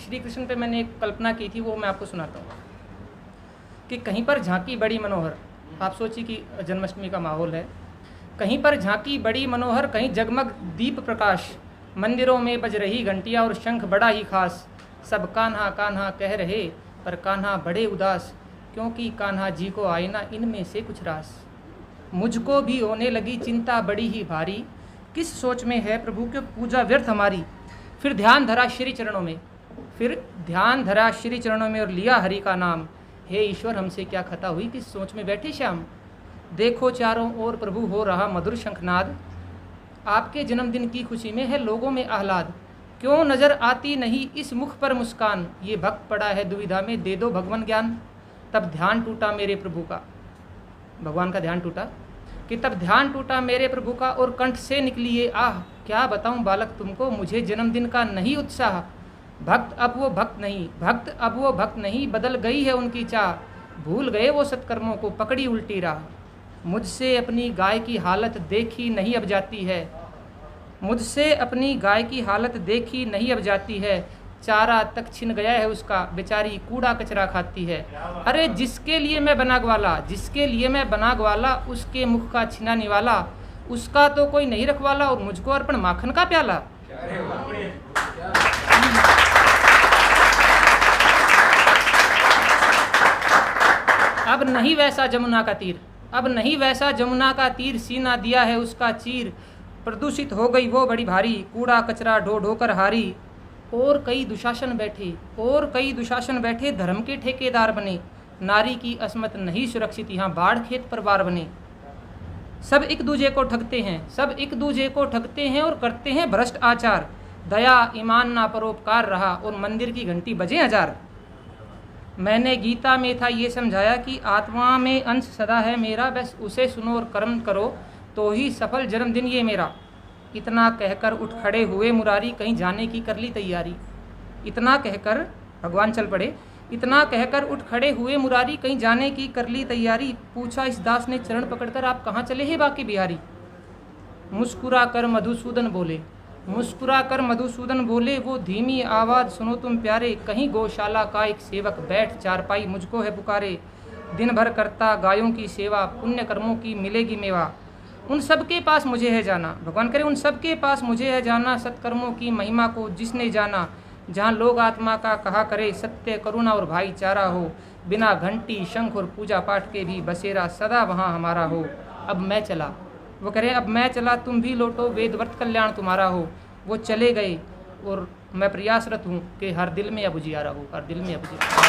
श्री कृष्ण पे मैंने एक कल्पना की थी, वो मैं आपको सुनाता हूँ कि कहीं पर झांकी बड़ी मनोहर, आप सोचिए कि जन्माष्टमी का माहौल है, कहीं पर झांकी बड़ी मनोहर, कहीं जगमग दीप प्रकाश, मंदिरों में बज रही घंटियाँ और शंख बड़ा ही खास, सब कान्हा कान्हा कह रहे पर कान्हा बड़े उदास, क्योंकि कान्हा जी को आए ना इनमें से कुछ रास। मुझको भी होने लगी चिंता बड़ी ही भारी, किस सोच में है प्रभु के पूजा व्यर्थ हमारी। फिर ध्यान धरा श्री चरणों में, फिर ध्यान धरा श्री चरणों में और लिया हरि का नाम। हे ईश्वर हमसे क्या खता हुई, किस सोच में बैठे श्याम। देखो चारों ओर प्रभु हो रहा मधुर शंखनाद, आपके जन्मदिन की खुशी में है लोगों में आह्लाद। क्यों नज़र आती नहीं इस मुख पर मुस्कान, ये भक्त पड़ा है दुविधा में दे दो भगवान ज्ञान। तब ध्यान टूटा मेरे प्रभु का, भगवान का ध्यान टूटा कि तब ध्यान टूटा मेरे प्रभु का और कंठ से निकली ये आह, क्या बताऊं बालक तुमको मुझे जन्मदिन का नहीं उत्साह। भक्त अब वो भक्त नहीं, भक्त अब वो भक्त नहीं, बदल गई है उनकी चाह, भूल गए वो सत्कर्मों को पकड़ी उल्टी राह। मुझसे अपनी गाय की हालत देखी नहीं अब जाती है, मुझसे अपनी गाय की हालत देखी नहीं अब जाती है, चारा तक छिन गया है उसका, बेचारी कूड़ा कचरा खाती है। अरे जिसके लिए मैं बना ग्वाला, जिसके लिए मैं बना ग्वाला, उसके मुख का छिना निवाला, उसका तो कोई नहीं रखवाला, और मुझको अर्पण माखन का प्याला। अब नहीं वैसा जमुना का तीर, अब नहीं वैसा जमुना का तीर, सीना दिया है उसका चीर, प्रदूषित हो गई वो बड़ी भारी, कूड़ा कचरा ढो ढो कर हारी। और कई दुशासन बैठे, और कई दुशासन बैठे, धर्म के ठेकेदार बने, नारी की असमत नहीं सुरक्षित, यहाँ बाढ़ खेत पर बार बने। सब एक दूजे को ठगते हैं, सब एक दूजे को ठगते हैं और करते हैं भ्रष्ट आचार। दया ईमान ना परोपकार रहा और मंदिर की घंटी बजे हजार। मैंने गीता में था ये समझाया कि आत्मा में अंश सदा है मेरा, बस उसे सुनो और कर्म करो तो ही सफल जन्मदिन ये मेरा। इतना कहकर उठ खड़े हुए मुरारी, कहीं जाने की कर ली तैयारी। इतना कहकर भगवान चल पड़े, इतना कहकर उठ खड़े हुए मुरारी, कहीं जाने की कर ली तैयारी। पूछा इस दास ने चरण पकड़कर आप कहाँ चले हैं बाकी बिहारी। मुस्कुरा कर मधुसूदन बोले, मुस्कुरा कर मधुसूदन बोले, वो धीमी आवाज़ सुनो तुम प्यारे, कहीं गौशाला का एक सेवक बैठ चारपाई मुझको है पुकारे। दिन भर करता गायों की सेवा, पुण्य कर्मों की मिलेगी मेवा। उन सब के पास मुझे है जाना, भगवान करे उन सब के पास मुझे है जाना, सत्कर्मों की महिमा को जिसने जाना। जहाँ लोग आत्मा का कहा करे, सत्य करुणा और भाईचारा हो, बिना घंटी शंख और पूजा पाठ के भी बसेरा सदा वहाँ हमारा हो। अब मैं चला, वो कह रहे अब मैं चला तुम भी लौटो, वेदव्रत कल्याण तुम्हारा हो। वो चले गए और मैं प्रयासरत हूँ कि हर दिल में अब उजियारा हो, हर दिल में अब उजियारा।